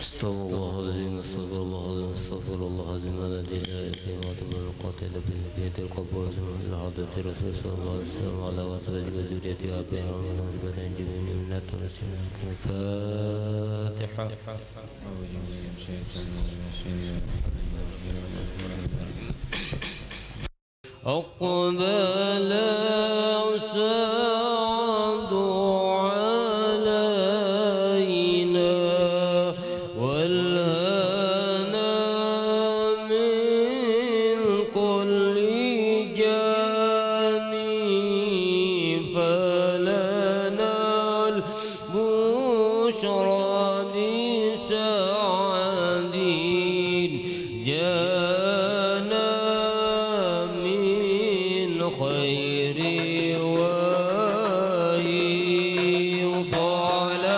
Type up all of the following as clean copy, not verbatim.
استغفر الله العظيم استغفر الله العظيم استغفر الله العظيم الذي لا اله الا هو تبارك القاتل بيد القبور الى حضرة الرسول صلى الله عليه وسلم وعلى وتوجه وزوريته وابين ومن وجبة جميع من التوسل الفاتحة. أقبل سعد علينا والهنا من كل جانب فلنا البشرى بسعد جانا من خير وهي صلوات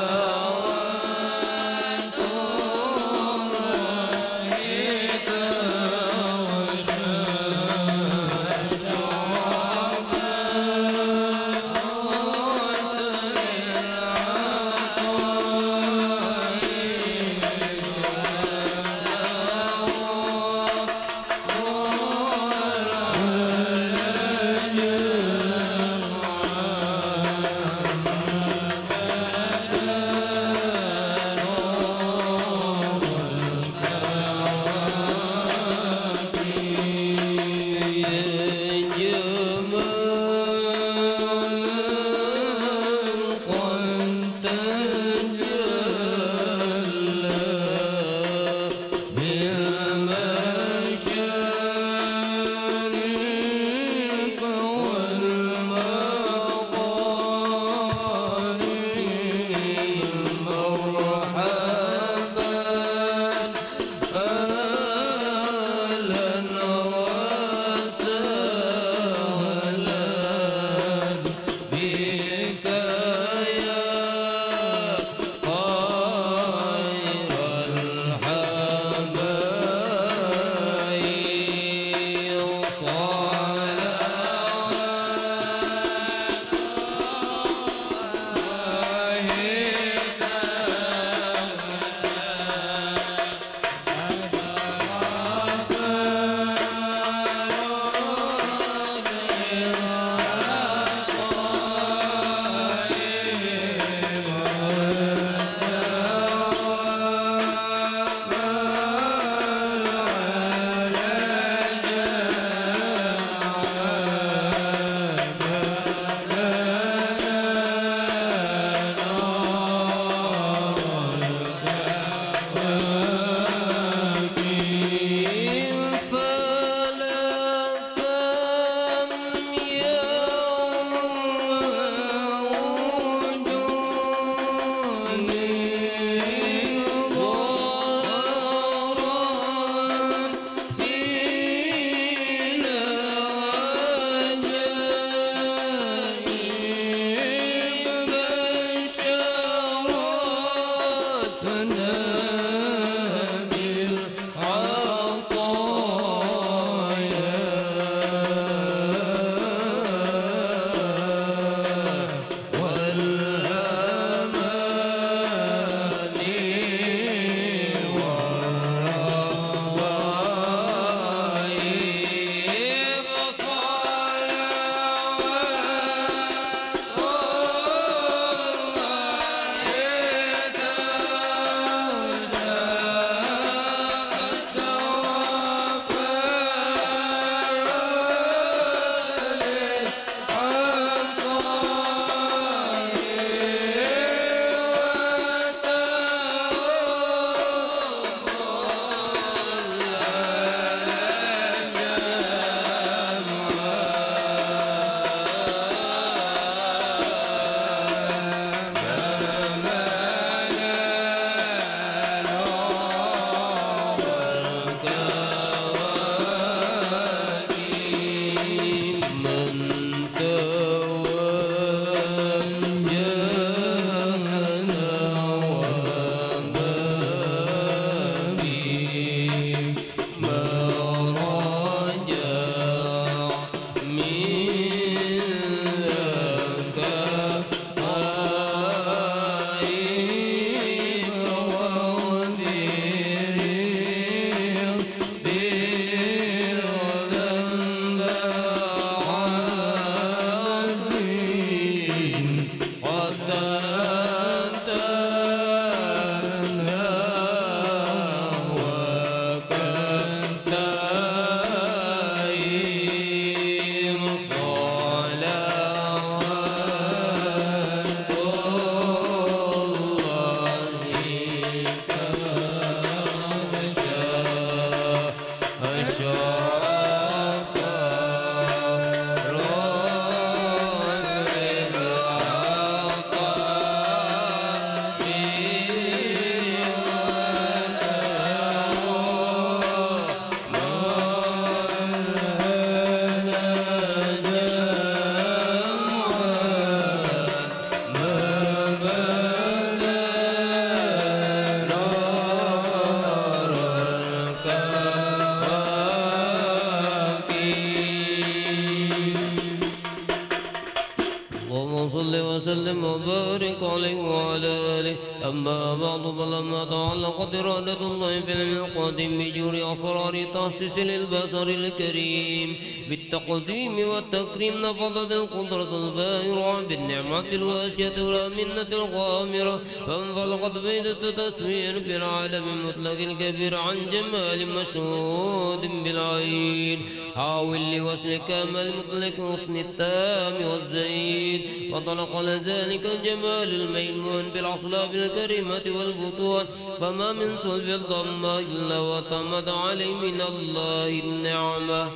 أما بعد فلما تعلقت إرادة الله في القادم بجور أسرار تأسيس للبصر الكريم بالتقديم والتكريم نفضت القدرة الباهرة بالنعمة الواسعة والمنة الغامرة فانفلقت بيدة تسوير في العالم المطلق الكبير عن جمال مشهود بالعين حاول لوصل كمال مطلق حسن التام والزين وطلق لذلك الجمال الميمون بالأصلاب الكريمة والبطون فما من صلب الضم إلا وتمت عليه من الله النعمة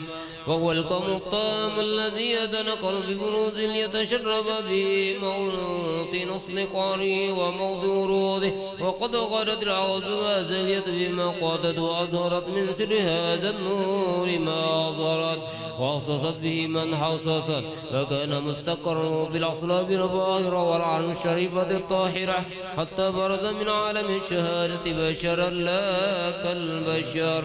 وهو الكون الطام الذي يتنقل ببروز يتشرف به موطن اصطقاره وموضع وروده وقد غدت العوض الأزلية بما قادت وأظهرت من سر هذا النور ما أظهرت وأحسست به من حسست فكان مستقر في الأصلاب الظاهرة والعالم الشريفة الطاهرة حتى برز من عالم الشهادة بشرا لا كالبشر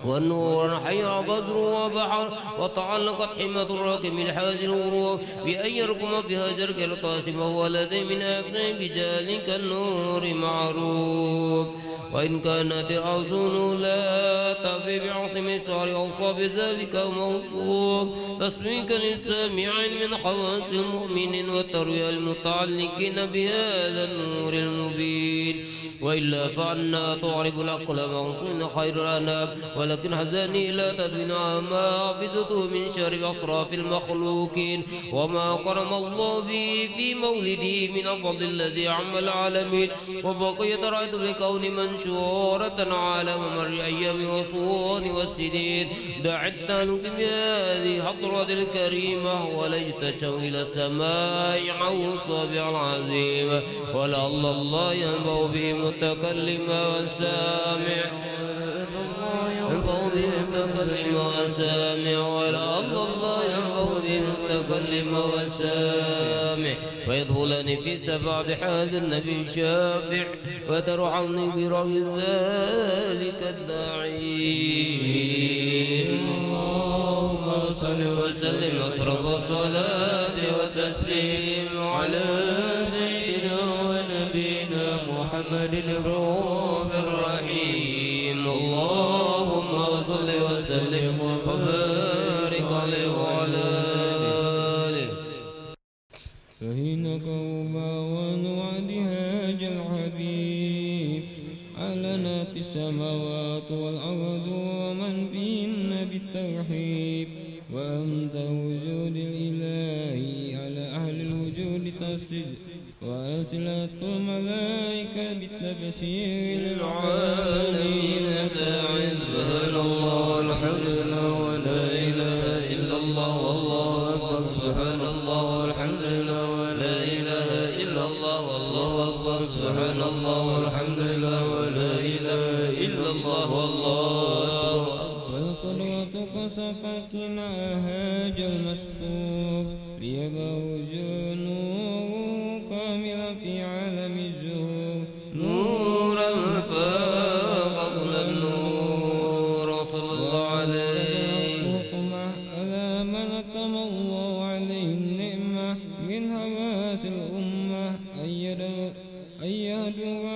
والنور حير بدر وبحر وتعلقت حمة الراكب الحاج الغروب بأن يركم فيها جرك القاسم وهو الذي من أبناء بذلك النور معروف وإن كانت الألسن لا تفي بعصم سار أوصى بذلك موصوف تسويكا للسامعين من حواس المؤمنين والتروية المتعلقين بهذا النور المبين وإلا فعنا تعرف العقل موصول خير الأنام ولكن حزاني لا تدري ما حفظته من شر أصراف المخلوقين وما كرم الله به في مولده من الفضل الذي عم العالمين وبقية رأيت لكون منشورة على ممر أيام وصون والسنين دعتنا لكم بهذه حضرة الكريمة ولجتشوا إلى السماء عوصا العظيم ولعل الله ينبغ به متكلم وسامع ينبغ به متكلم وسامع ولعل الله ينبغ به متكلم وسامع ويدخلني في سبعة هذا النبي الشافع وترحمني برغم ذلك الداعي اللهم صل وسلم أشرف الصلاة والتسليم على سيدنا ونبينا محمد الرؤوف الرحيم اللهم صل وسلم وبارك عليه وعلى آله فإنك وباوان وعدها الحبيب علنت السماوات والأرض ومن فيهن بالتوحيد وأنت وجود الإله على أهل الوجود تفسد وأرسلت الملائكة بالتبشير للعالمين تعز سبحان الله الحمد لله ولا إله إلا الله والله أكبر سبحان الله والحمد لله ولا إله إلا الله والله أكبر سبحان الله والحمد لله ولا إله إلا الله والله أكبر والقدرة كسفتنا هاج المستور ليبوج نور كاملا في عالم الزهور نورا فاق كل النور صلى الله عليه ألا من أتم الله عليه النعمة من حواس الأمة أيدها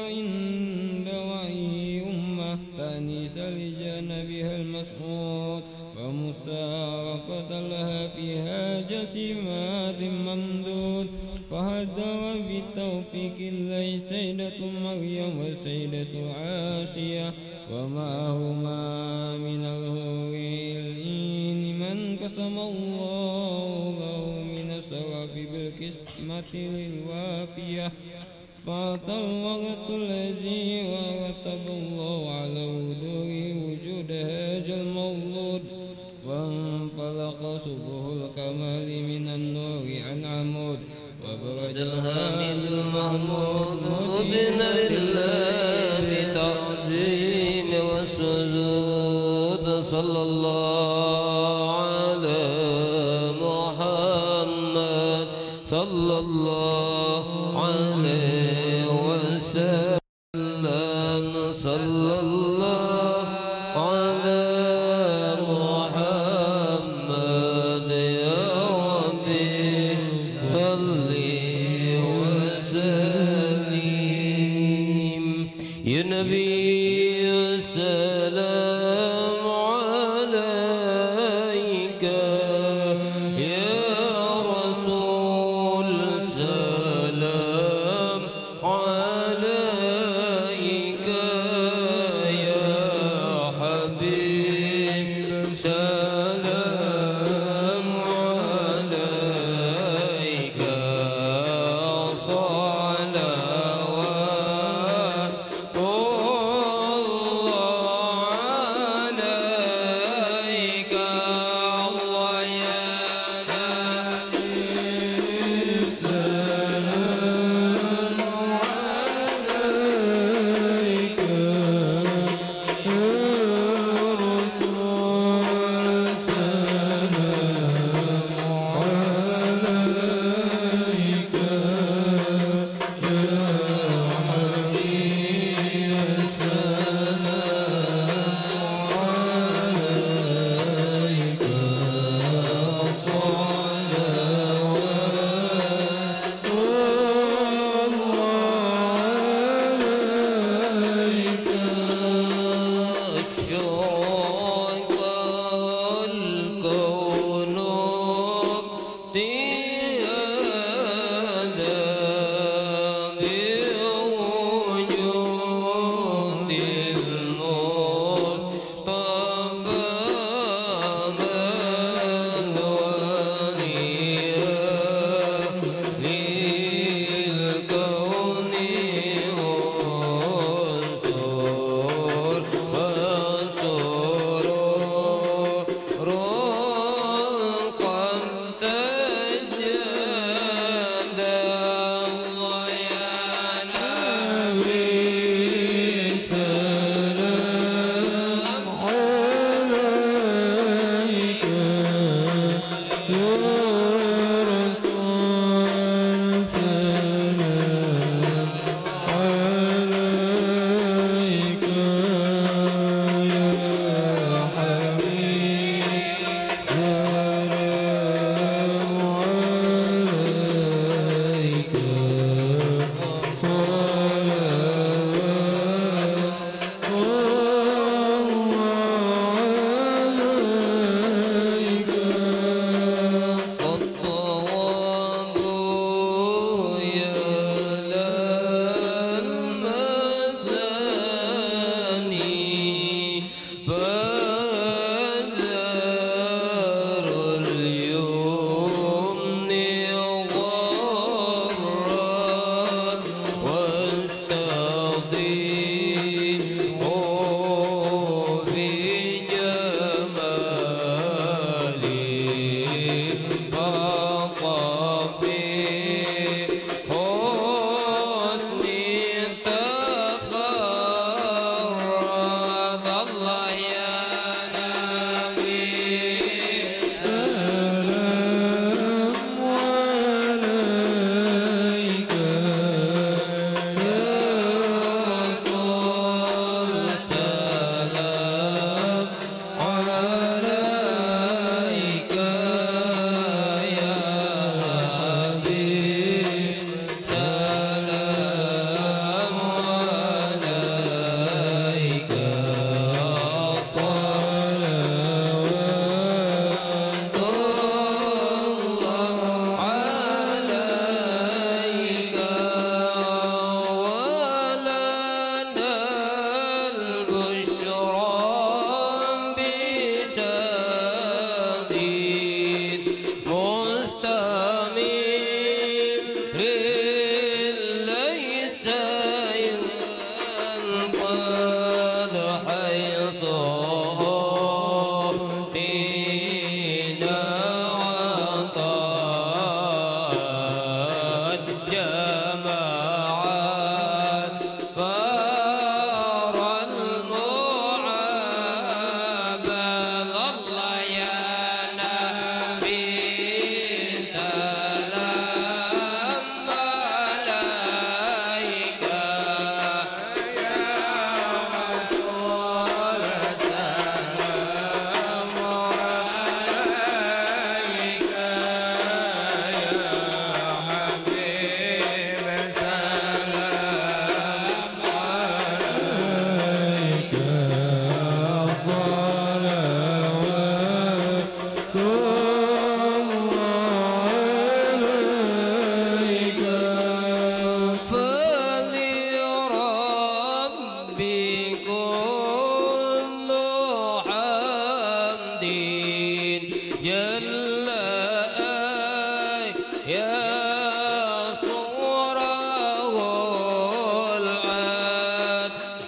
عند وعيه أمة تأنيسا لجانبها المسعود ومسارقة لها فيها جسيمات ممدود فهدوا بالتوفيق الله سيدة مريم وسيدة عاشية ومعهما من الهور العين من قسم الله له من الشرف بالقسمة للوافية فأتى الوقت الذي ورتب الله على وجوه وجود هذا المولود وانفلق سبه الكمال من النور عن عمود وبرد الهامد المحمود مدن لله بتعظيم والسجود صلى الله على محمد صلى الله عليه وسلم. يا نبي السلام عليك يا رسول سلام عليك يا حبيب سلام عليك صلوات الله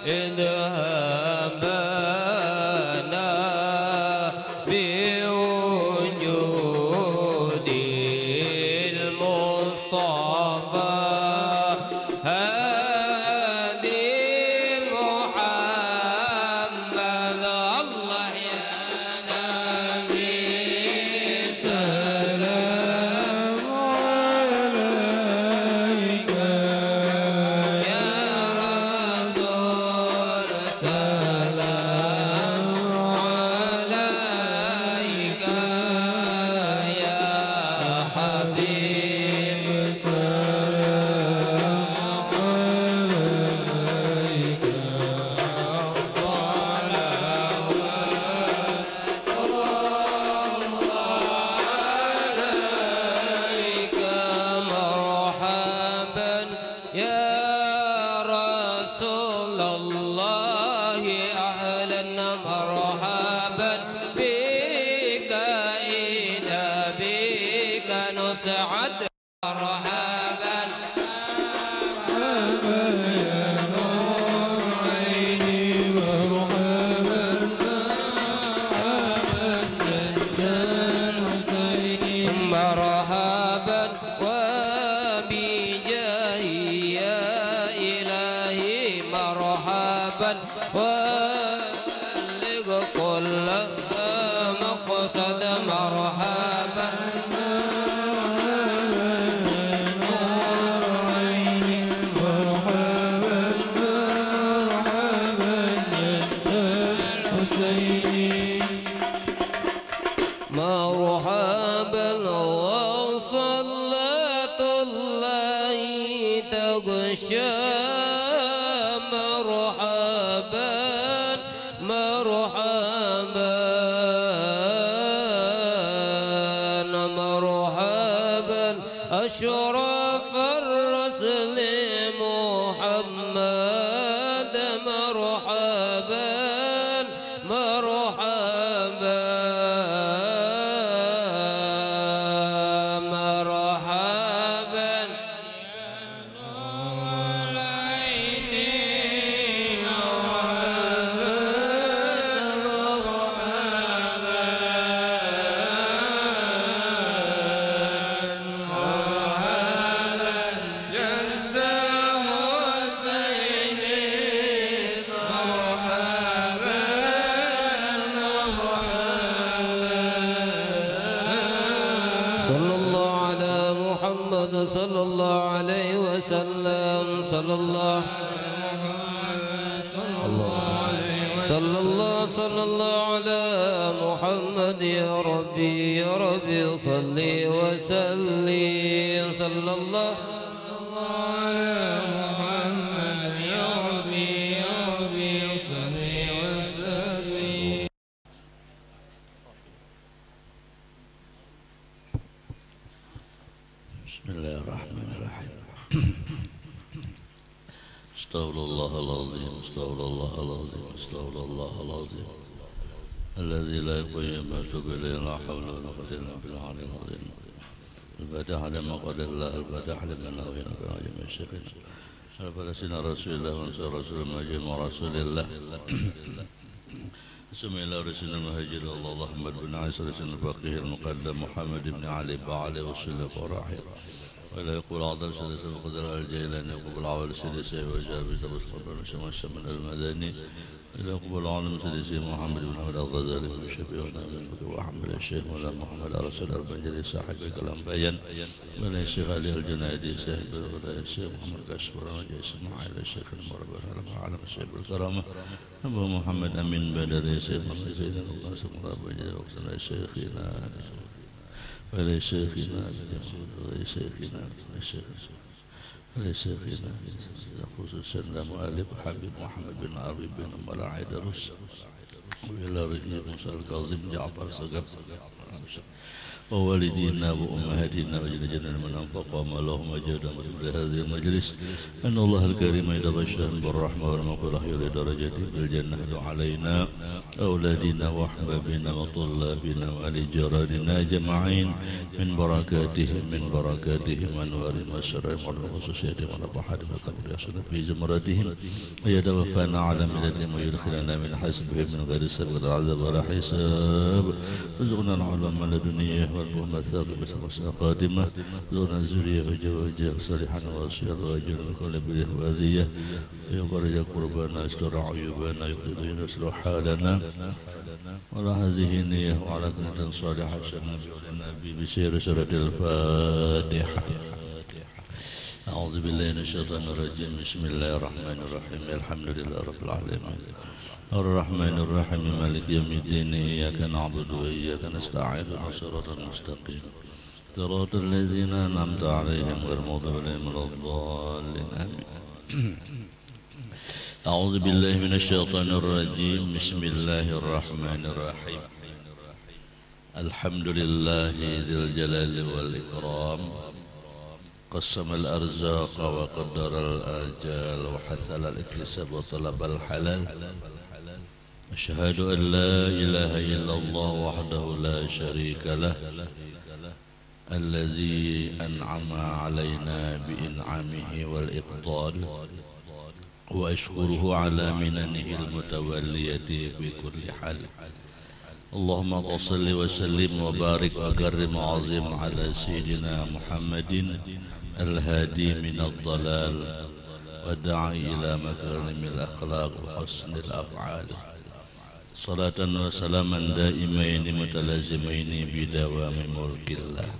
idhabana biwujudil Mustafa أشرف الرسل محمد مرحبا مرحبا مرحبا يا نور العين صلى الله عليه وسلم صلى الله على محمد يا ربي صل وسلم صلى الله على محمد يا ربي صل وسلم. بسم الله الرحمن الرحيم. استغفر الله العظيم استغفر الله العظيم استغفر الله العظيم الذي لا يقيم ما تب إليه لا حول ولا قوة إلا بالله العلي العظيم. الفاتحة لما قال الله الفاتحة لمن نوينا في العجم الشيخ الفاتحة سيدنا رسول الله ونسأل رسول المجيد ورسول الله بسم الله رسول المهاجر الله محمد بن عيسى رسول الفقيه المقدم محمد بن علي بن علي وسلم فرحي ولا يقول عظم سيدنا القدر الجيلاني يقول عوال سيدنا سيد وجابي تبس قدر شمال المدني إلى يقول عالم سيدنا محمد بن عبد الغزالي بن شبيهنا من بكر وحمد الشيخ ولا محمد رسول البنجلي صاحب كلام بيان ولا الشيخ علي الجنايدي صاحب ولا الشيخ محمد كشف ولا اسماعيل الشيخ المربى على الشيخ الكرامة أبو محمد أمين بدر سيدنا القاسم الله بنجلي وقتنا شيخنا ولا شيخنا ولا شيخنا ولا شيخنا خصوصا المؤلف حبيب محمد بن عربي بن ملاعي درس وإلى رئيس موسى الكاظم جعفر سقف ووالدينا وأمهاتنا وجدنا من أنفقهم اللهم اجعلنا من هذه المجلس أن الله الكريم يتغشاهم بالرحمة والمغفرة إلى درجته بالجنة علينا أولادنا وأحبابنا وطلابنا وعلى جيراننا أجمعين من بركاتهم وأنوارهم وسرهم وخصوصياتهم ونفحاتهم وتقديسنا في زمرتهم ويتوفانا على ملتهم ويدخلنا من حسبهم من غير سبب العذاب ولا حساب رزقنا العلم لدنيا والبهم الثاقبة والخاتمة رزقنا الزرية وجوجه صالحا وصيا وأجر من كل بره وأذية يفرج قربنا يستر عيوبنا يقضي يصلح حالنا ولا هذه النية وعلى كلمة صالحة النبي بسير سورة الفاتحة. أعوذ بالله من الشيطان الرجيم. بسم الله الرحمن الرحيم. الحمد لله رب العالمين الرحمن الرحيم مالك يوم الدين إياك نعبد وإياك نستعين صراط المستقيم صراط الذين أنعمت عليهم غير المغضوب عليهم ولا الضالين آمين. أعوذ بالله من الشيطان الرجيم. بسم الله الرحمن الرحيم. الحمد لله ذي الجلال والإكرام قسم الأرزاق وقدر الآجال وحثل الاكتساب وطلب الحلال. أشهد أن لا إله إلا الله وحده لا شريك له الذي أنعم علينا بإنعامه والإفضال وأشكره على مننه المتولية في كل حال. اللهم صل وسلم وبارك وكرم وعظم على سيدنا محمد الهادي من الضلال والداعي إلى مكارم الأخلاق وحسن الأفعال. صلاة وسلاما دائمين متلازمين بدوام ملك الله.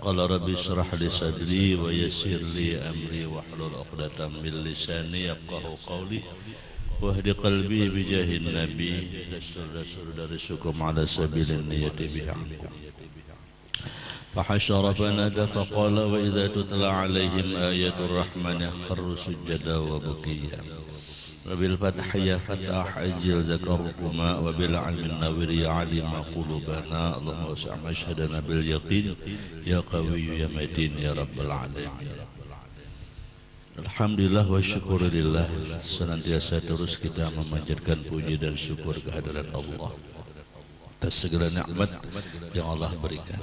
قال ربي اشرح لي صدري ويسر لي أمري واحلل عقدة من لساني يفقهوا قولي واهد قلبي بجاه النبي. درسكم على سبيل النية بعنكم. فحشر فنادى فقال وإذا تتلى عليهم آيات الرحمن خروا سجدا وبكيا. وبالفتح يا فتح أجل ذكركما وبالعلم النور يا علم قلوبنا. اللهم وسع مشهدنا باليقين يا قوي يا متين يا رب العالمين. Alhamdulillah wa syukurillah. Senantiasa terus kita memanjatkan puji dan syukur kehadirat Allah atas segala nikmat yang Allah berikan.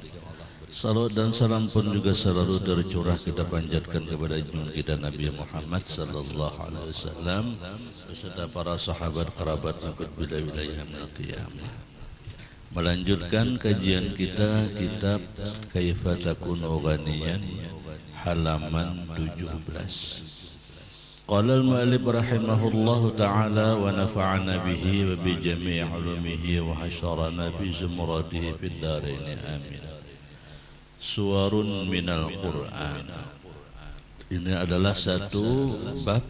Salawat dan salam pun juga selalu tercurah kita panjatkan kepada junjungan kita Nabi Muhammad sallallahu alaihi wasallam beserta para sahabat kerabat sampai wilayah minal qiyamah. Melanjutkan kajian kita kitab Kaifa Takunu Ghaniyan halaman 17. Qala al-mu'allif rahimahullahu ta'ala wa nafa'ana bihi wa bi jami' ulumihi wa hasyarana fi zumratihi fid dharain amin. Suwarun minal Qur'an. Ini adalah satu bab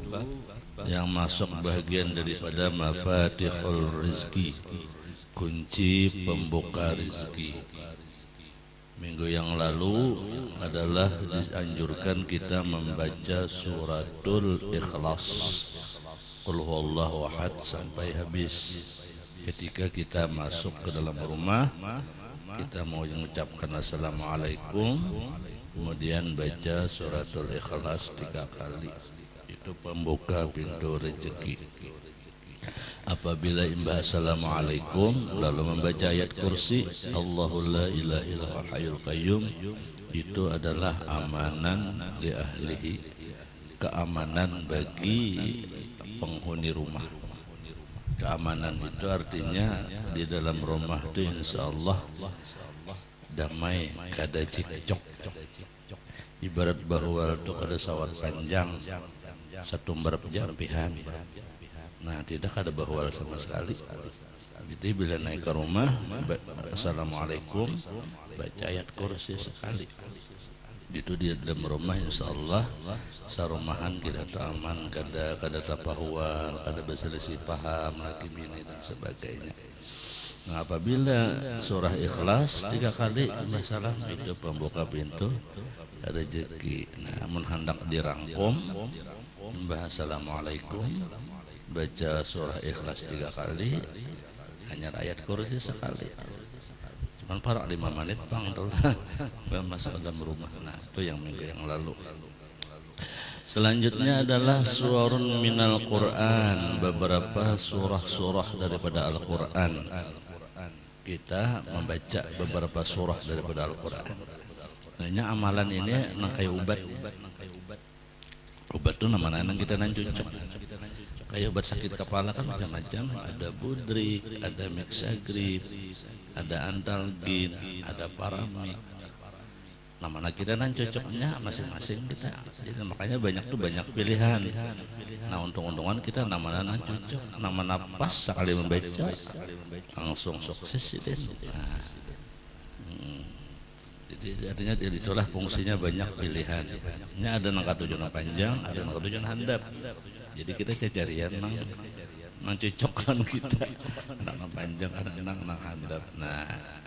yang masuk bagian daripada mafatihul rizki, kunci pembuka rizki. Minggu yang lalu adalah dianjurkan kita membaca suratul Ikhlas, Qul huwallahu ahad sampai habis. Ketika kita masuk ke dalam rumah, kita mau mengucapkan assalamualaikum, kemudian baca suratul Ikhlas 3 kali. Itu pembuka pintu rezeki. Apabila imbah assalamualaikum lalu membaca ayat kursi Allahul la ilaha illallahul hayyul qayyum, itu adalah amanan li ahlihi, keamanan bagi penghuni rumah. Keamanan itu artinya di dalam rumah itu insyaallah damai, kada cekcok. Ibarat bahwa itu kada sawat panjang satu berjampihan. Nah, tidak ada bahwal sama sekali. Jadi bila naik ke rumah, assalamualaikum, baca ayat kursi sekali. Itu dia dalam rumah, insyaallah sarumahan kita aman, kada tapahwal, kada berselisih paham, laki bini dan sebagainya. Nah, apabila surah Ikhlas 3 kali salam, itu pembuka pintu rezeki. Nah, mun hendak dirangkum, membahas assalamualaikum, baca surah Ikhlas 3 kali, hanya ayat kursi sekali. Para 5 menit bang masuk dalam rumah. Nah itu yang minggu yang lalu. Selanjutnya adalah surun minal Quran, beberapa surah-surah daripada Al-Quran. Kita membaca beberapa surah daripada Al-Quran. Nah, amalan ini kayak ubat. Ubat itu nama-nama kita cucok. Kayak obat sakit kepala kan macam-macam. Ada budrik, ada mixagrip, ada antalgin, ada paramik. Nama kita cocoknya masing-masing kita. Jadi makanya banyak pilihan. Nah untung-untungan kita nama-nama cocok, nama pas sekali membaca langsung sukses itu. Nah, jadi artinya itulah fungsinya banyak pilihan. Ini ada nangka tujuan panjang, ada nangka tujuan handap. Jadi kita carian nang cocokkan kita. Nang panjang, ada nang handap. Nah.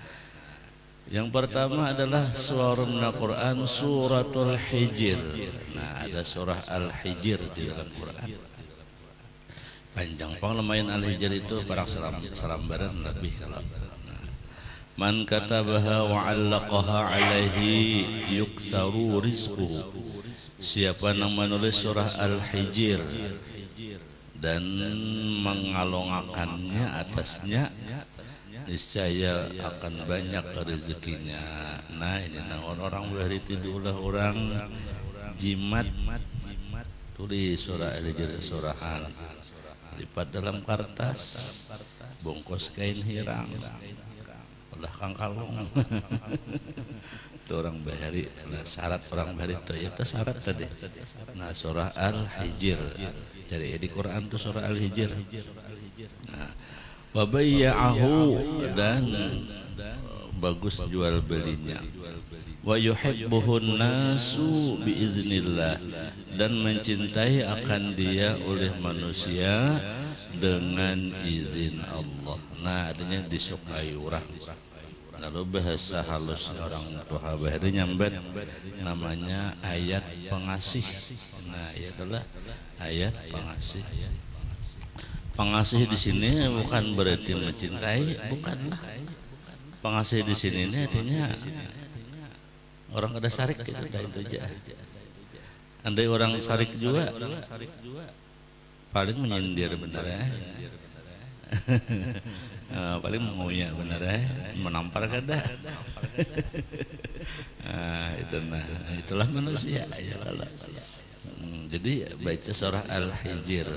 Yang pertama adalah surah Al-Quran suratul Hijr. Nah ada surah Al-Hijr di dalam Quran. Panjang lumayan Al-Hijr itu barang salambaran lebih salam. Nah, man katabaha wa 'allaqaha alaihi yuksaru rizquhu. Siapa yang menulis surah Al-Hijr dan mengalongakannya atasnya, niscaya akan banyak rezekinya. Nah ini orang boleh tidurlah orang jimat tulis surah Al-Hijr surahan, lipat dalam kertas, bungkus kain hirang, ulah kangkalung. Itu orang bahari. Nah, syarat orang bahari itu syarat tadi. Nah surah Al-Hijr, jadi di Quran itu surah Al-Hijr. Nah, wabayya'ahu dan bagus jual belinya. Wa yuhibbuhun nasu biiznillah dan mencintai akan dia oleh manusia dengan izin Allah. Nah adanya disukai orang. Lalu bahasa halus orang tua bahari nyambat namanya ayat pengasih. Nah ia adalah ayat pengasih. Pengasih di sini bukan berarti mencintai, bukanlah. Pengasih di sini ini artinya orang ada sarik gitu, itu aja. Andai orang sarik juga, paling menyindir benar ya. Paling menguyak benar ya, menampar kada. Itulah manusia ya kalau. Jadi baca surah Al-Hijr.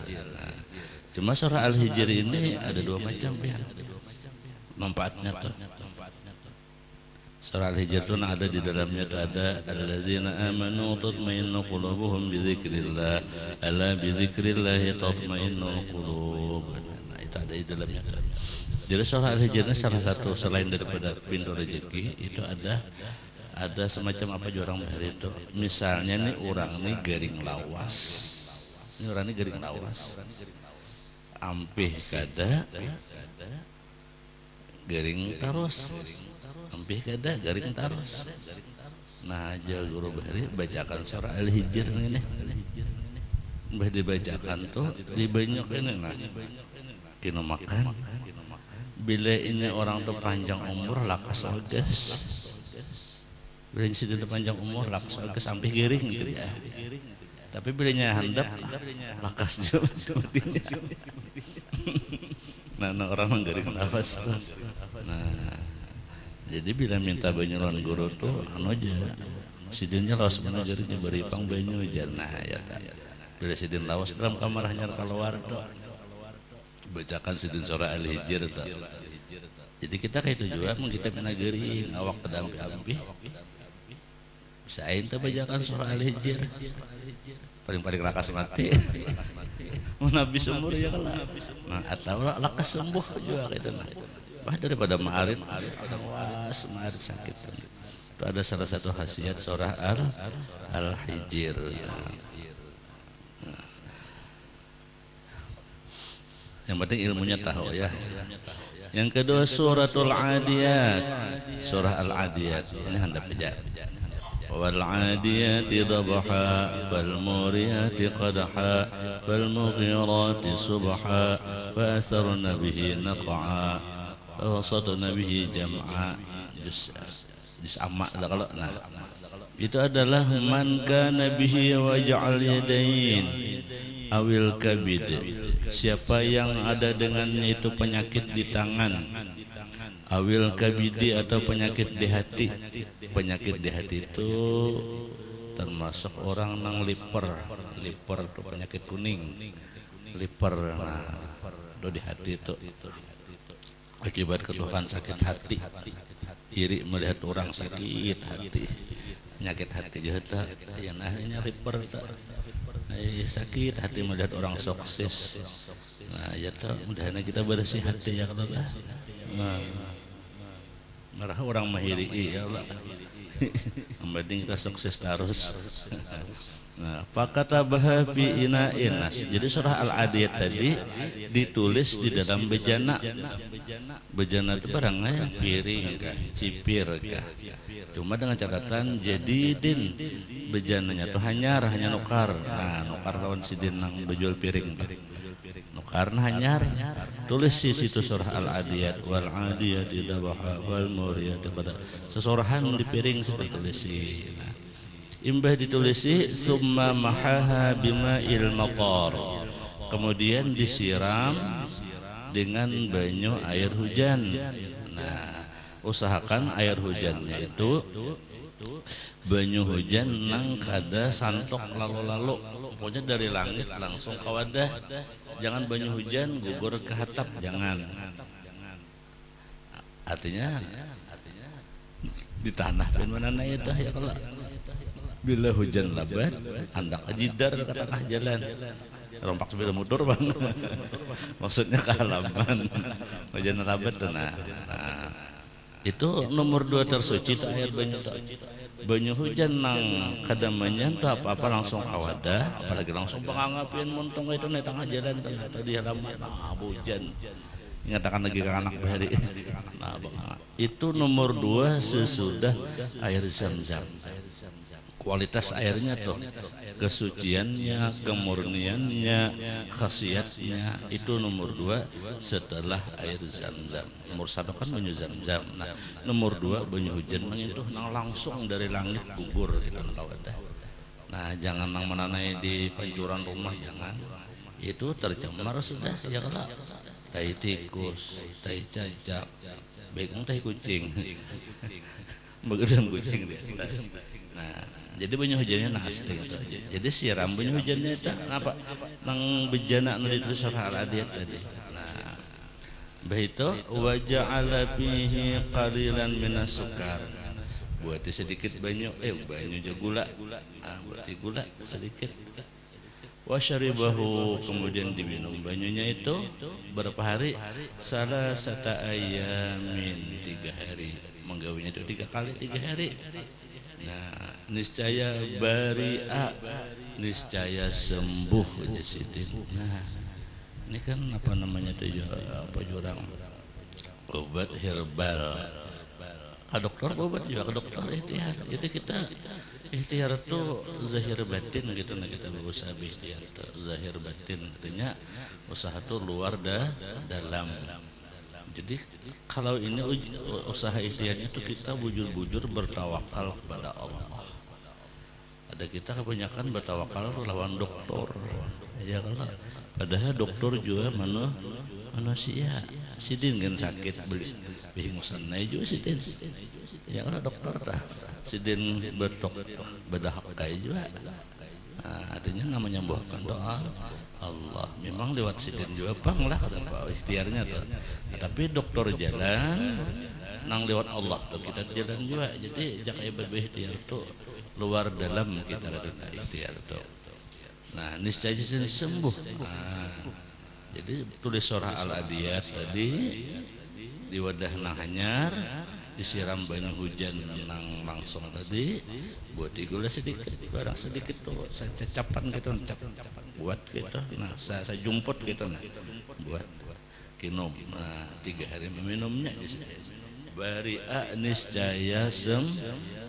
Cuma surah Al-Hijr ini ada 2 macam ya manfaatnya tuh. Surah Al-Hijr itu ada di dalamnya tuh ada allazina amanu tatma'innu qulubuhum bi dzikrillah ala bi dzikrillah tatma'innul qulub. Nah itu ada di dalamnya tuh. Jadi surah Al-Hijr ini salah satu selain daripada pintu rezeki itu ada semacam apa juga orang bahari itu. Misalnya nih orang nih garing lawas. Ini orang nih garing lawas. Ampih kada garing taros, ampih kada garing taros. Nah aja guru bahari bacakan surah Al-Hijr ini, bah dibacakan tuh di banyak ini nah kino makan. Bila ini orang tuh panjang umur lakas oges, bila si itu panjang umur lakas oges ampih garing gitu ya. Tapi bilanya handap lakas jauh. Nah orang menggaring nafas tuh. Nah jadi bila minta banyu lawan guru tuh anu aja sidinnya lawas mana jarinya beripang banyu aja. Nah ya bila sidin lawas dalam kamar hanya keluar tuh bacakan sidin surah Al-Hijr tuh. Jadi kita kayak itu juga kita pernah garing awak kedam ampih bisa ente bacakan surah Al-Hijr paling lakas mati. Menabis umur ya kalau. Nah atau lakas sembuh juga gitu nah. Wah daripada ma'arit was ma'arit sakit. Itu ada salah satu khasiat surah Al-Hijr. Yang penting ilmunya tahu ya. Yang kedua suratul Adiyat. Surah Al-Adiyat ini handap aja. والعاديات ضبحا فالموريات قدحا فالمغيرات صبحا فأثرن به نقعا فوسطن به جمعا juz amma kalau nah itu adalah man kana bihi waja'al yadain awil kabid, siapa yang ada dengannya itu penyakit di tangan, awil kabidi atau penyakit di hati. Penyakit di hati itu termasuk orang nang liper itu penyakit kuning, liper. Nah, itu di hati itu akibat keluhan sakit hati, iri melihat orang sakit hati, penyakit hati juga yang namanya liper sakit hati melihat orang sukses. Nah ya tuh mudah-mudahan kita bersih hati ya kalau lah marah orang mahiri ya Allah. Yang penting kita sukses terus. Nah, fakatabaha fi ina'in. Jadi surah Al-Adiyat tadi ditulis di dalam bejana. Bejana itu barangnya piring kah, cipir kah. Cuma dengan catatan jadidin, bejananya tuh hanyar, hanya nukar. Nah, nukar lawan sidin nang bejual piring. Nukar hanyar. Tulis di situ surah Al-Adiyat, wal adiyati dabaha wal muriyati qada. Sesurahan di piring sudah tulisi. Nah, imbah ditulisi summa mahaha bima'il matar. Kemudian disiram dengan banyu air hujan. Nah, usahakan air hujannya itu banyu hujan nang kada santok lalu-lalu. Pokoknya dari langit langsung ke wadah. Jangan banyu hujan gugur ke hatap, jangan. Artinya di tanah pun mana itu ya kalau bila hujan lebat hendak jidar ke tengah jalan rompak sepeda motor bang. Maksudnya ke halaman hujan lebat. Nah, itu nomor 2 tersuci air banyu hujan nang kadamanya tuh apa-apa langsung kawadah, apalagi langsung pengangapin montong itu naik tengah jalan tadi halaman hujan nyatakan lagi ke anak hari. Nah, itu nomor 2 sesudah air zam-zam. Kualitas airnya tuh, kesuciannya, kemurniannya, khasiatnya itu nomor 2 setelah air zam-zam. Nomor 1 kan banyu zam-zam. Nah, nomor 2 banyu hujan itu nang langsung dari langit gugur gitu kawadah. Nah, jangan nang menanai di pancuran rumah, jangan. Itu tercemar sudah ya kalau tai tikus, tai cacak, bingung tai kucing. Begadang kucing di atas. Nah, jadi banyu hujannya asli gitu. Jadi siram banyu hujannya itu apa? Nang bejana nu ditulis surah Al-Adiyat tadi. Nah, baito wa ja'ala fihi qalilan minas sukar. Buat sedikit banyu juga gula. Buat gula sedikit. Wa syaribahu, kemudian diminum banyunya itu berapa hari? Salasata ayamin, 3 hari. Menggawinya itu 3 kali 3 hari. Nah, niscaya bari'a, niscaya sembuh jasidin. Nah, ini kan apa namanya itu apa jurang obat herbal. Dokter obat juga dokter ikhtiar. Jadi kita ikhtiar itu zahir batin gitu. Nah, kita berusaha ikhtiar itu zahir batin, artinya usaha itu luar dalam. Jadi kalau ini usaha ikhtiarnya itu kita bujur-bujur bertawakal kepada Allah. Ada kita kebanyakan bertawakal lawan dokter. Ya kalau padahal dokter juga manusia. Sidin kan sakit beli bingung sana juga sidin. Ya kalau dokter dah sidin betok bedah kai juga. Nah, artinya namanya buahkan doa Allah. Memang lewat sidin juga bang lah kata ikhtiarnya tuh. Tapi dokter jalan nang lewat Allah tuh kita jalan juga. Jadi jakai berikhtiar tuh luar dalam kita kata ikhtiar tuh. Nah, niscaya sembuh. Nah, jadi tulis surah Al-Adiyat tadi di wadah nang hanyar, disiram banyu hujan nang langsung tadi, buat digula sedikit, barang sedikit tuh saya cacapan gitu, buat gitu. Nah, saya jumput gitu, nah, buat minum. Nah, 3 hari meminumnya bari'a niscaya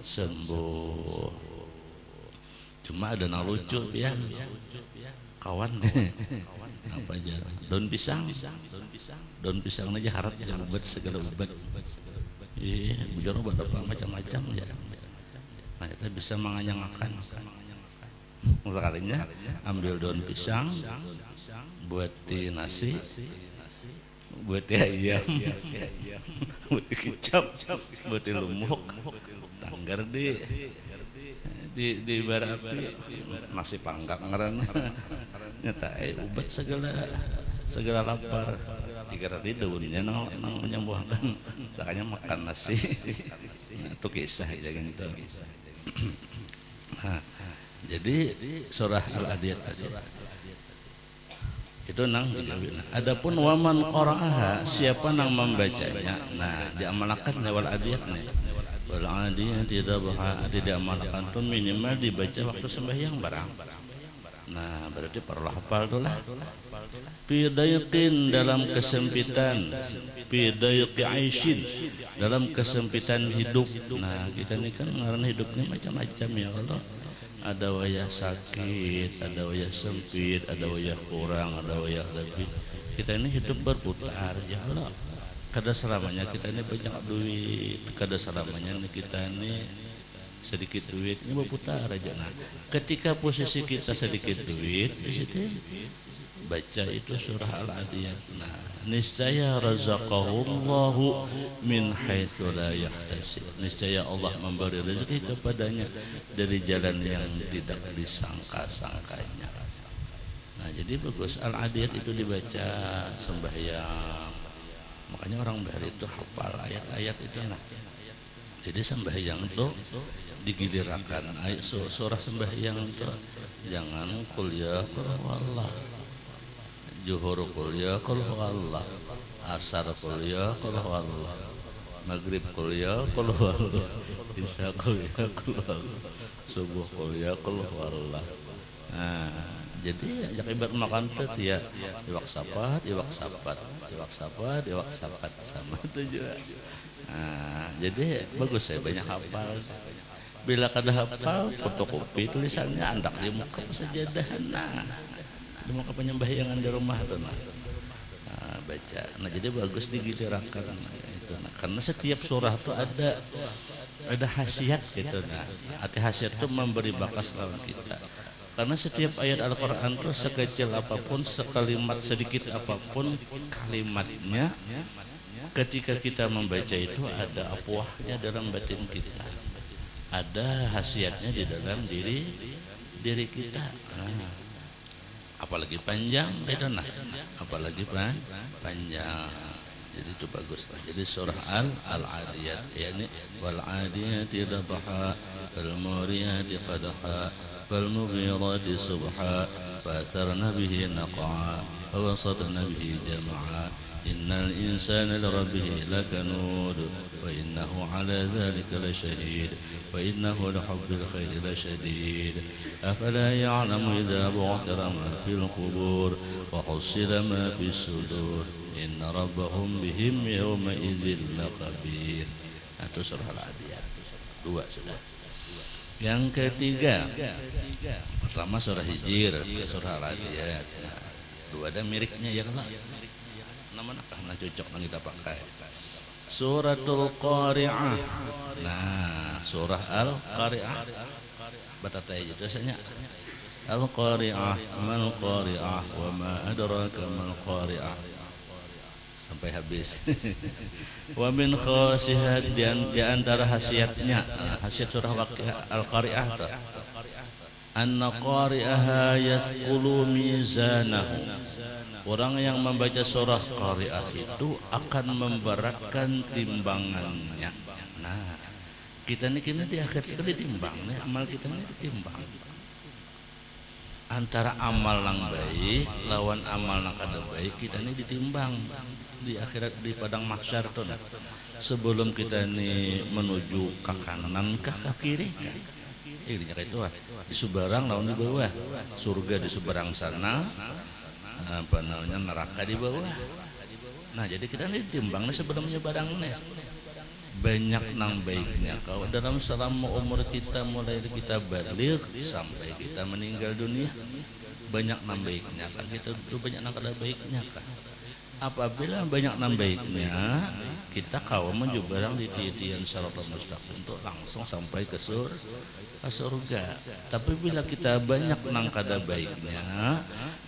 sembuh. Cuma ada nang lucu ya kawan apa aja daun pisang aja harap jangan ubat segala ubat bujana berapa macam-macam ya. Nah kita bisa menganyangakan. Sekalinya ambil daun pisang, buat di nasi, buat di ayam, buat di kicap, buat di lumuk, tanggar di bara api, nasi panggang ngaranna. Nyata ubat segala lapar. Dikira di daunnya nang menyembuhkan, sakanya makan nasi. Itu kisah aja gitu. Nah, jadi surah Al-Adiyat tadi itu nang digawina. Adapun waman qara'aha, siapa nang membacanya, nah diamalkan wal adiyat nih. Wal adiyat tidak amalkan tuh minimal dibaca waktu sembahyang barang. Nah berarti perlu hafal tuh lah. Pidayqin dalam kesempitan, pidayqi aisyin dalam kesempitan hidup. Nah kita ini kan ngaran hidupnya macam-macam ya Allah. Ada wayah sakit, ada wayah sempit, ada wayah kurang, ada wayah lebih. Kita ini hidup berputar ya Allah. Kada selamanya kita ini banyak duit, kada selamanya kita ini sedikit duit, ini berputar aja. Nah, ketika posisi kita sedikit duit, di situ baca itu surah Al-Adiyat. Nah, niscaya razaqahullahu min haitsu la yahtasib. Niscaya Allah memberi rezeki kepadanya dari jalan yang tidak disangka-sangkanya. Nah, jadi bagus Al-Adiyat itu dibaca sembahyang. Makanya orang bahari itu hafal ayat-ayat itu. Nah, jadi sembahyang itu digilirakan ayat surah sembahyang itu jangan qul ya Allah, zuhur qul ya Allah, asar qul ya Allah, maghrib qul ya Allah, isya qul ya Allah, subuh qul ya Allah. Nah, jadi ajak ibarat makan tuh ya iwak sapat sama itu juga. Nah, jadi bagus ya banyak hafal. Bila kada hafal fotokopi tulisannya andak di muka sajadah. Nah, di muka penyembahyangan di rumah tuh nah, baca. Nah, jadi bagus digilirakan itu. Nah, karena setiap surah tuh ada khasiat gitu. Nah, arti khasiat itu memberi bakas lawan kita. Karena setiap ayat Al-Quran itu sekecil apapun, sekalimat sedikit apapun kalimatnya, ketika kita membaca itu ada apuahnya dalam batin kita, ada khasiatnya di dalam diri kita. Nah, apalagi panjang itu nah, apalagi panjang. Jadi itu bagus lah. Jadi surah Al-Adiyat, yakni wal adiyati dhabha, wal muriyati qadha, wal mughirati subha, fa asarna bihi naqa, wa wasatna bihi jam'a. Innal insana lirabbih lakanud, wa innahu ala dhalika lashahid, wa innahu lihubbil khairi lashadid. Afala ya'lamu idza bu'thira ma fil qubur wa husila ma fis sudur. Inna rabbahum bihim yawma idzin laqabir. Itu surah Al-Adiyat. 2 sudah. Yang ketiga, pertama surah Hijr, surah Al-Adiyat. 2 ada miripnya ya kan? Nama nak cocok yang kita pakai. Suratul Qari'ah. Nah, surah Al-Qari'ah. Batatai itu biasanya. Al-Qari'ah, mal Qari'ah, wa ma adraka mal Qari'ah. Sampai habis. Wa min khasihat di antara khasiatnya, khasiat surah Al-Qari'ah itu. Anna qari'aha yasqulu mizanahu. Orang yang membaca surah Qari'ah itu akan memberatkan timbangannya. Nah, kita ini di akhir kita ditimbang, nih amal kita ini ditimbang. Antara amal yang baik lawan amal yang kada baik kita ini ditimbang di akhirat di padang mahsyar tuh. Nah, sebelum kita ini menuju ke kanan kah ke kiri kah? Ini kayak itu di seberang lawan di bawah, surga di seberang sana, apa namanya neraka di bawah. Nah, jadi kita ini ditimbang nih sebelumnya barangnya. Banyak nang baiknya kau dalam selama umur kita mulai kita balik sampai kita meninggal dunia, banyak nang baiknya kan kita itu banyak nang kada baiknya kan. Apabila banyak nang baiknya kita kawan menjubarang di titian siratal mustaqim itu langsung sampai ke surga. Tapi bila kita banyak nang kada baiknya,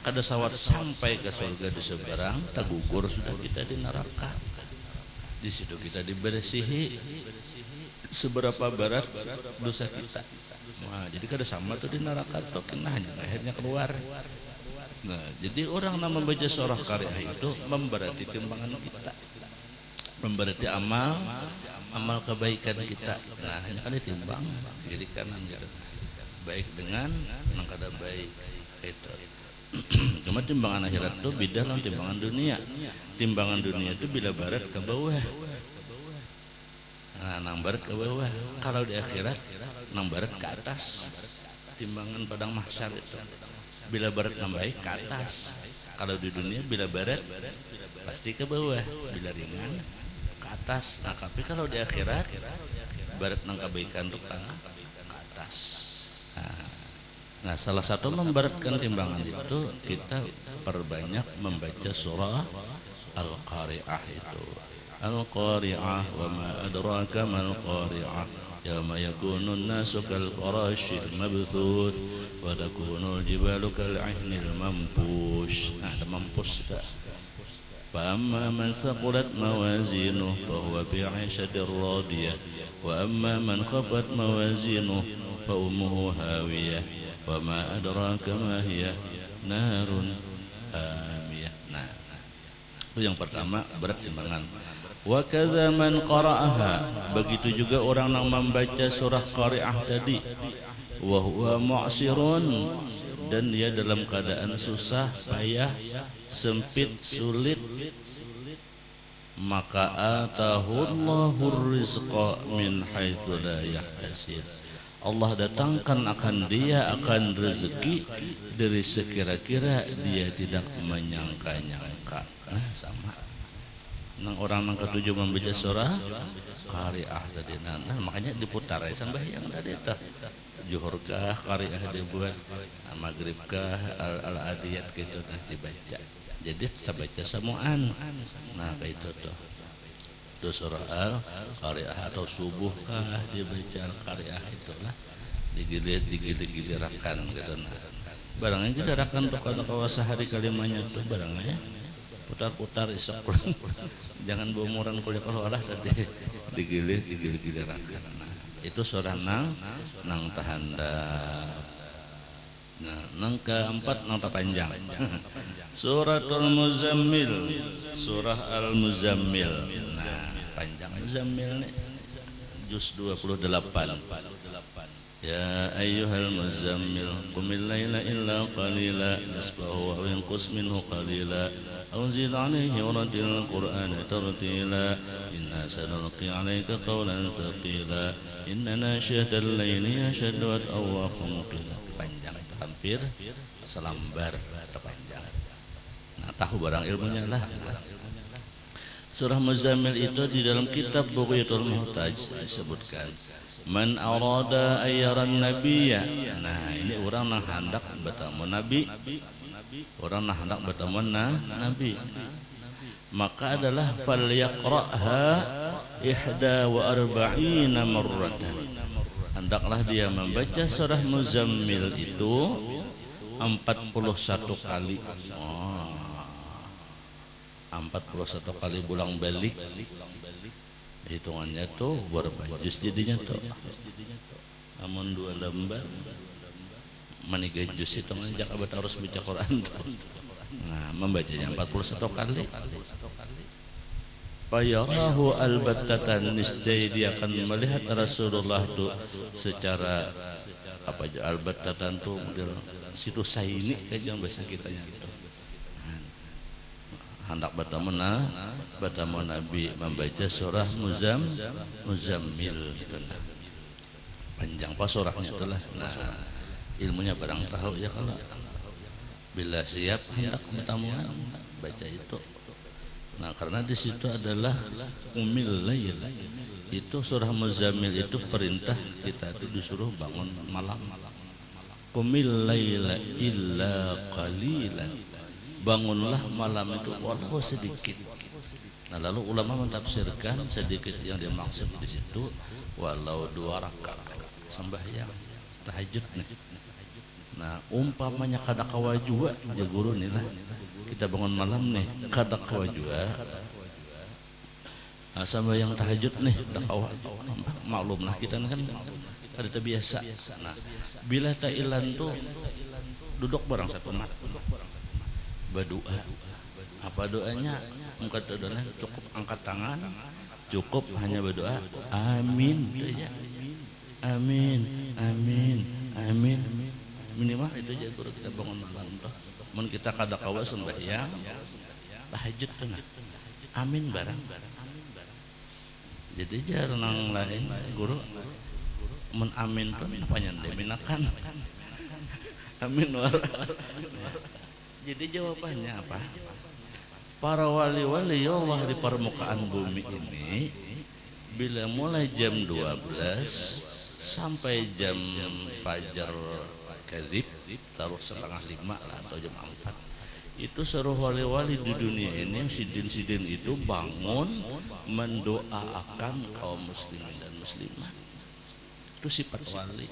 kada sawat sampai ke surga di seberang, tagugur sudah kita di neraka. Di situ kita dibersihi seberapa berat dosa kita. Nah, jadi kada sama tuh di neraka tuh kena akhirnya keluar. Nah, jadi orang yang membaca surah Qari'ah itu memberati timbangan kita, memberati amal kebaikan kita. Nah, ini kan ditimbang jadi kanan gitu. Baik dengan yang kada baik itu. Cuma timbangan akhirat itu beda dengan timbangan dunia. Timbangan dunia itu bila barat ke bawah. Nah, nang barat ke bawah. Kalau di akhirat nang barat ke atas. Timbangan padang mahsyar itu. Bila barat nang baik ke atas. Kalau di dunia bila barat pasti ke bawah. Bila ringan ke atas. Nah, tapi kalau di akhirat barat nang kebaikan itu ke atas. Nah, salah satu memberatkan timbangan itu kita perbanyak membaca surah Al-Qari'ah itu. Al-Qari'ah wa ma adraka mal Qari'ah yawma yakunu an-nasu kal farashil mabthuth wa takunu al-jibalu kal 'ihnil mampush. Nah, ada mampush tak? Fa amma man saqulat mawazinuhu fa huwa fi 'ishatir radiyah wa amma man khafat mawazinuhu fa ummuhu hawiyah wa ma adraka ma hiya narun hamiyah. Nah, itu yang pertama berat timbangan. Wa kadza man qara'aha, begitu juga orang yang membaca surah Qari'ah tadi, wa huwa mu'sirun, dan dia dalam keadaan susah, payah, sempit, sulit, maka atahullahu rizqa min haitsu la yahtasib. Allah datangkan akan dia akan rezeki dari sekira-kira dia tidak menyangka-nyangka. Nah, sama. Nang orang nang ketujuh membaca surah Qari'ah tadi. Nah, makanya diputar sampai yang tadi tah. Zuhur kah Qari'ah dibuat, maghrib kah al-adiyat gitu nah dibaca. Jadi kita baca samuan. Nah, kayak itu tuh. Itu surah Al-Qari'ah atau subuh kah dibaca Al-Qari'ah itulah digilirakan gitu. Nah, barangnya gilirakan tuh kalau kawasa hari kalimanya tuh barangnya putar-putar isok jangan bomoran kuliah kalau lah tadi digilirakan. Nah, itu surah nang tahandap. Nah, nang keempat nang panjang. Suratul Muzammil, surah Al-Muzammil. Nah, panjang Muzammil nih. Juz 28. Ya ayyuhal muzammil qumil laila illa qalila nisfahu wa inqus minhu qalila aw zid alayhi warattil qur'ana tartila inna sanulqi alayka qawlan thaqila inna nashiatal layli ashaddu wat'awwaqum qila. Panjang, hampir selambar terpanjang. Nah, tahu barang ilmunya lah. Surah Muzammil itu di dalam kitab Bughayatul Muhtaj disebutkan man arada ayyaran nabiyya. Nah, ini orang nang hendak bertemu nabi, orang nang hendak bertemu nabi, maka adalah falyaqra'ha ihda wa arba'ina marratan. Hendaklah dia membaca surah Muzammil itu 41 kali. 41 kali bulang balik. Hitungannya tuh berapa juz jadinya tuh. Namun 2 lembar maniga juz hitungan jak abad harus baca Quran tuh. Nah, membacanya 41 kali. Fayarahu albattatan, niscaya dia akan melihat Rasulullah tuh secara apa aja albattatan tuh model situ saini kayak bahasa kita gitu. Hendak bertemu Nabi membaca surah Muzammil gitu. Nah, panjang pas surahnya itulah. Nah, ilmunya barang tahu ya kalau bila siap hendak bertemu baca itu. Nah, karena di situ adalah umil lail. Itu surah Muzammil itu perintah kita itu disuruh bangun malam. Qumil laila illa qalilan. Bangunlah malam itu walau sedikit. Nah lalu ulama mentafsirkan sedikit yang dimaksud di situ walau 2 rakaat sembahyang tahajud nih. Nah umpamanya kada kawa juga jaguru nih lah kita bangun malam nih kada kawa juga sembahyang tahajud nih kada kawa maklum lah kita kan ada terbiasa. Nah bila tailan tuh duduk barang satu mat berdoa. Apa doanya? Angkat doanya cukup angkat tangan, cukup hanya berdoa amin saja. Amin, amin, amin. Minimal itu aja guru kita bangun malam toh. Mun kita kada kawa sembahyang tahajud tuh nah. Amin barang. Jadi jarang lain guru mun amin tuh apanya deminakan. Amin war. Jadi jawabannya apa? Para wali-wali Allah di permukaan bumi ini bila mulai jam 12 sampai jam fajar kadzib taruh 4:30 lah atau jam 4 itu seluruh wali-wali di dunia ini sidin-sidin itu bangun mendoakan kaum muslimin dan muslimah. Itu sifat wali.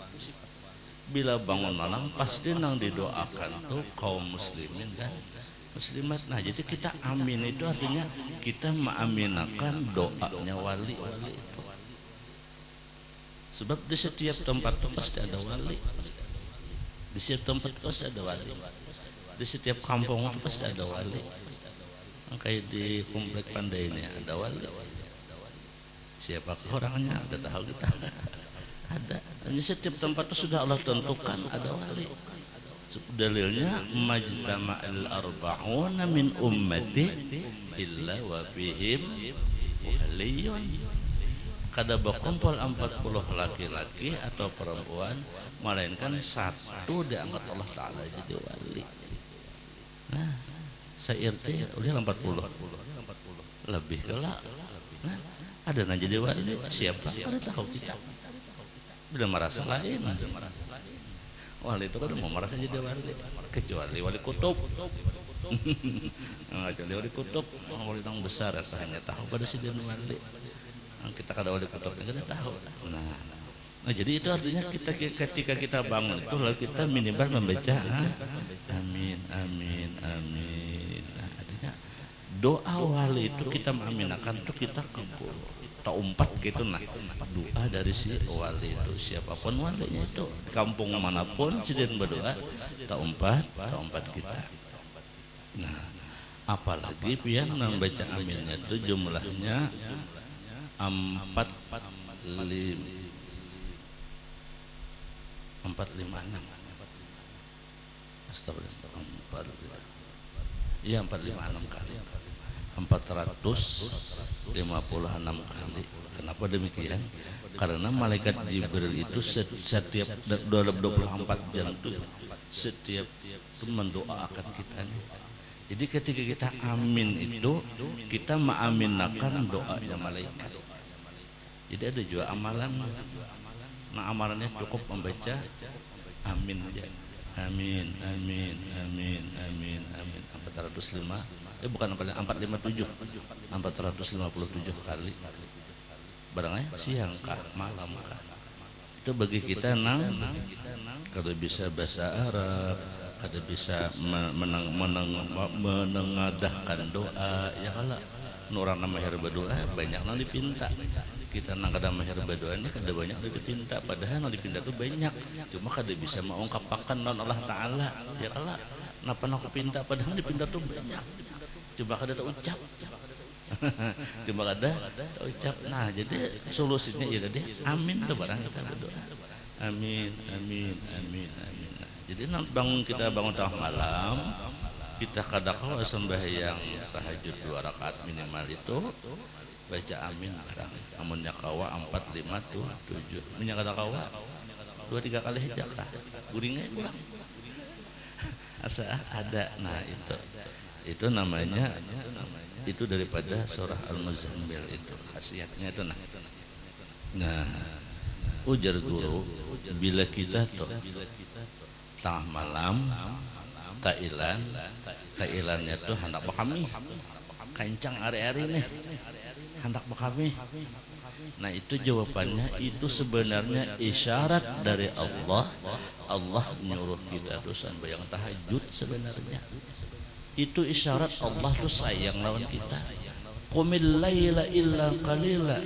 Bila bangun malam pasti nang didoakan tuh kaum muslimin dan muslimat. Nah jadi kita amin itu artinya kita mengaminakan doanya wali itu. Sebab di setiap tempat pasti ada wali. Di setiap tempat pasti ada wali. Di setiap kampung pasti ada wali. Kayak di komplek Pandai ini ada wali. Siapa orangnya ada tahu kita. Ada. Dan di setiap tempat itu sudah Allah tentukan ada wali. Dalilnya majtama'al arba'una min ummati illa wa fihim waliyun. Kada berkumpul 40 laki-laki atau perempuan melainkan satu diangkat Allah Ta'ala jadi wali. Nah saya RT udah 40 lebih kelak. Nah ada yang jadi wali siapa kada tahu kita. Bila merasa lain wali itu kan mau merasa jadi wali kecuali wali kutub kecuali wali kutub wali yang besar hanya tahu pada si dan wali kita kada wali kutub kita tahu. Nah jadi itu artinya kita ketika kita bangun itu lalu kita minimal membaca amin amin amin. Nah artinya doa wali itu kita mengaminakan itu kita kabul tak umpat gitu. Nah doa dari si wali itu siapapun walinya itu kampung manapun sidin berdoa tak umpat kita. Nah apalagi yang membaca aminnya itu jumlahnya 456 astagfirullah iya 456 kali 456 kali. Kenapa demikian? Karena malaikat Jibril itu setiap 24 jam itu setiap itu mendoakan kita. Jadi ketika kita amin itu kita mengaminakan doanya malaikat. Jadi ada juga amalan. Nah amalannya cukup membaca amin aja. Amin amin amin amin amin 405 bukan 457 kali barangnya siang kah malam kah itu bagi kita nang kalau bisa bahasa Arab kada bisa menengadahkan doa ya kalau orang nama mahir berdoa banyak nang dipinta kita nang kada mahir berdoa ini kada banyak nang dipinta padahal nang dipinta itu banyak cuma kada bisa mengungkapkan non Allah Ta'ala ya kalau napa aku pinta padahal dipinta itu banyak cuma kada terucap cuma kada terucap. Nah jadi solusinya ya deh amin tuh barang kita berdoa amin amin amin amin. Nah, jadi kita bangun tengah malam kita kadang-kadang sembahyang tahajud 2 rakaat minimal itu baca amin barang amunnya kawa 4, 5, 7 minyak kada kawa 2-3 kali aja lah guringnya pulang asa ada. Nah itu namanya itu daripada surah Al-Muzammil itu khasiatnya itu. Nah ujar guru bila kita tuh tengah malam tailannya tuh hendak kami kancang ari-ari nih hendak kami. Nah itu jawabannya, itu sebenarnya isyarat dari Allah. Allah nyuruh kita tuh sampai yang tahajud sebenarnya. Itu isyarat Allah tuh sayang lawan kita. Qumil laila illa qalila.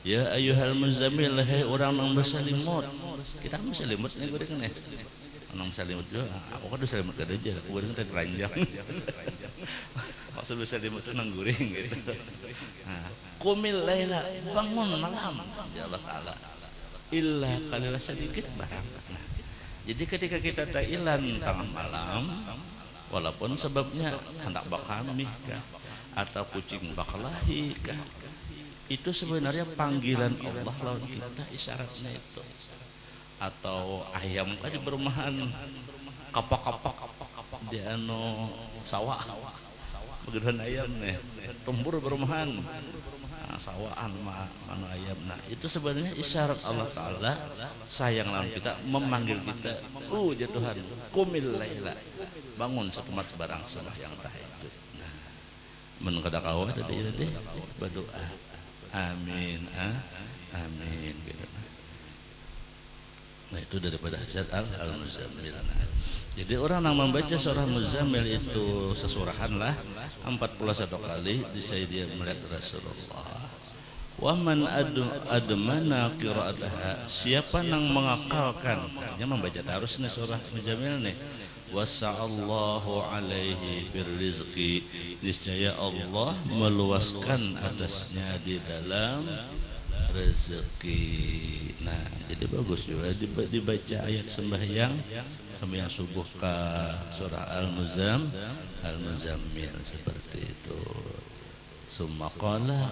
Ya ayyuhal muzammil, hai orang yang berselimut. Kita kan berselimut nih gue nih. Orang berselimut juga. Aku kan berselimut kada aja. Aku gue teh teranjang. Maksud berselimut itu nangguring gitu. Qumil laila, bangun malam. Ya Allah Ta'ala. Illa qalila, sedikit barang. Nah, jadi ketika kita tailan tengah malam, walaupun sebabnya hendak bakami kah, atau kucing bakalahi kah, itu sebenarnya panggilan Allah lawan kita, isyaratnya itu. Atau ayam kan di perumahan kapak-kapak di anu sawah, begitu ayam nih tumbur perumahan. Sawaan mana ayam. Nah itu sebenarnya isyarat Allah Ta'ala sayang lawan kita, memanggil kita. Ya Tuhan, qumil laila, bangun setemat barang sembahyang tahajud. Nah men kada kawa tadi deh berdoa amin amin gitu. Nah itu daripada Hazrat Al-Muzammil. Jadi orang yang membaca surah Muzammil itu sesurahan lah 41 kali disai dia melihat Rasulullah. Wa man admana qira'ataha, siapa yang mengakalkan, artinya membaca terus nih surah Muzammil nih. Wasa'allahu alaihi birrizqi, niscaya Allah meluaskan atasnya di dalam rezeki. Nah jadi bagus juga dibaca ayat sembahyang subuh ke surah Al-Muzammil seperti itu. Summa qala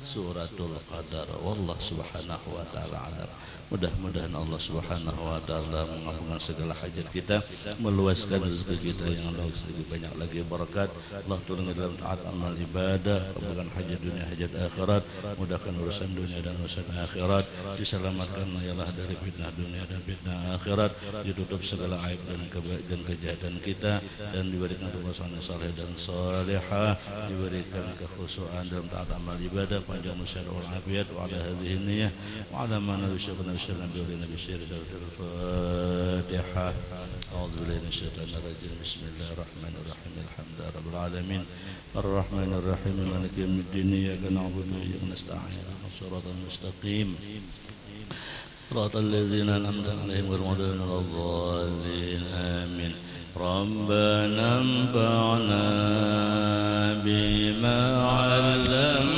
suratul qadar, wallahu subhanahu wa ta'ala alam. Mudah-mudahan Allah subhanahu wa ta'ala mengabulkan segala hajat kita, meluaskan rezeki kita yang lebih banyak lagi berkat. Allah turun dalam taat amal ibadah, kabulkan hajat dunia hajat akhirat, mudahkan urusan dunia dan urusan akhirat, diselamatkan ialah dari fitnah dunia dan fitnah akhirat, ditutup segala aib dan kejahatan kita, dan diberikan kekuasaan saleh dan salihah, diberikan kekhusyuan dalam taat amal ibadah, panjang usia wal afiat wa ala hadhihi niyyah wa ala ma nabiyyana Nabi Al-Fatihah. A'udzubillahi minasyaitonir rajim. Bismillahirrahmanirrahim. Alhamdulillahi rabbil alamin. Arrahmanir rahim. Maliki yaumiddin. Iyyaka na'budu wa iyyaka nasta'in. Shiratal mustaqim. Shiratal ladzina an'amta 'alaihim ghairil maghdubi 'alaihim waladdallin. Amin. Rabbana anfa'na bima 'allamtana.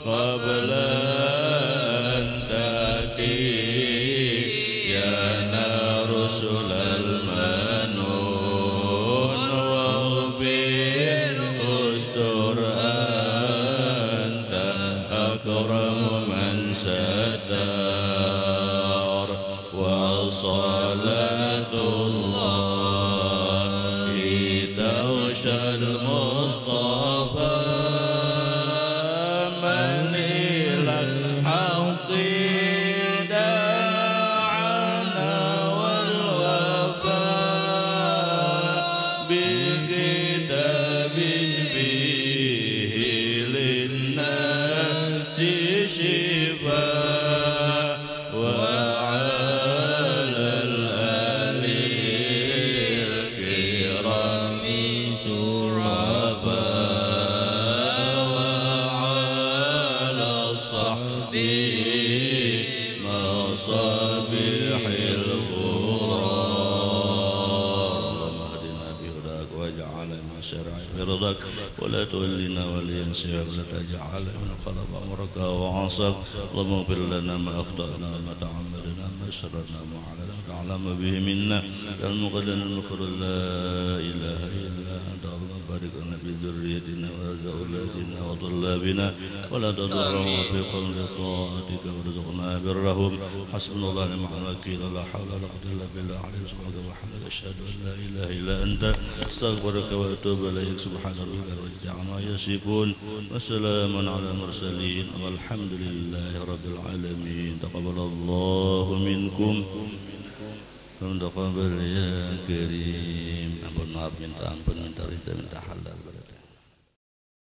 قبل ستار وصلاة الله توشى المصطفى من إلى الحق دعانا والوفاء بكتاب به للناس شفاء وعلى الآل الكرام شرفاء وعلى الصحب مصابيح الغرار اللهم اهدنا بهداك واجعلنا من شرع برضاك ولا تولنا وليا سواك ولا تجعل من خلف امرك وعصاك اللهم اغفر لنا ما اخطانا وما تعمدنا ما سررنا ما علنا تعلم به منا المقدم المغفر لا اله الا انت اللهم بارك لنا في ذريتنا واولادنا وطلابنا ولا تضرهم في قلب طاعتك وارزقنا برهم حسبنا الله ونعم الوكيل لا حول ولا قوه الا بالله عليه سبحانك وبحمدك اشهد ان لا اله الا انت استغفرك واتوب اليك سبحان ربك رب العزه عما يصفون وسلام على المرسلين والحمد لله رب العالمين تقبل الله منكم تقبل يا كريم ampun maaf minta ampun minta halal